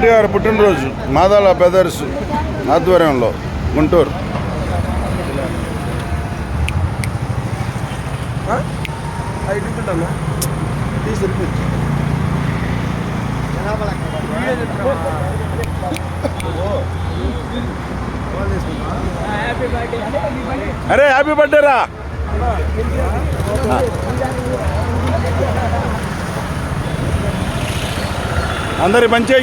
ఎన్టీఆర్ పుట్టినరోజు మాదాల బ్రదర్స్ ఆధ్వర్యంలో గుంటూరు. అరే హ్యాపీ బర్త్డే రా. అందరి మంచి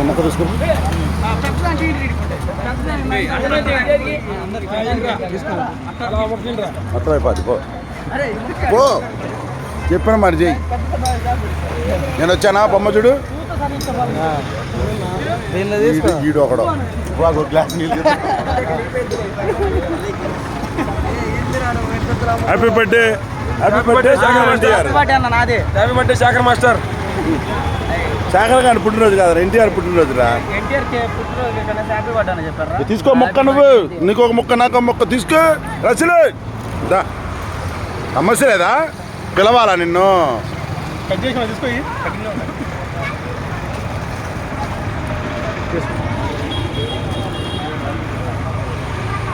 మొక్క తీసుకో. మొత్తం అయిపోద్ది పో చెప్పిన మరి చెయ్యి. నేను వచ్చానా బొమ్మ చూడు. వీడు ఒకడు గ్లాస్ నీళ్ళు. Happy birthday. Happy birthday happy birthday Shekhar master. Shekhar గారి పుట్టినరోజు కదా, ఎన్టీఆర్ పుట్టినరోజు రా. తీసుకో మొక్క, నువ్వు నీకు ఒక మొక్క నాకు ఒక మొక్క తీసుకో. రసలే దా, సమస్య లేదా? పిలవాలా నిన్ను? తీసుకో.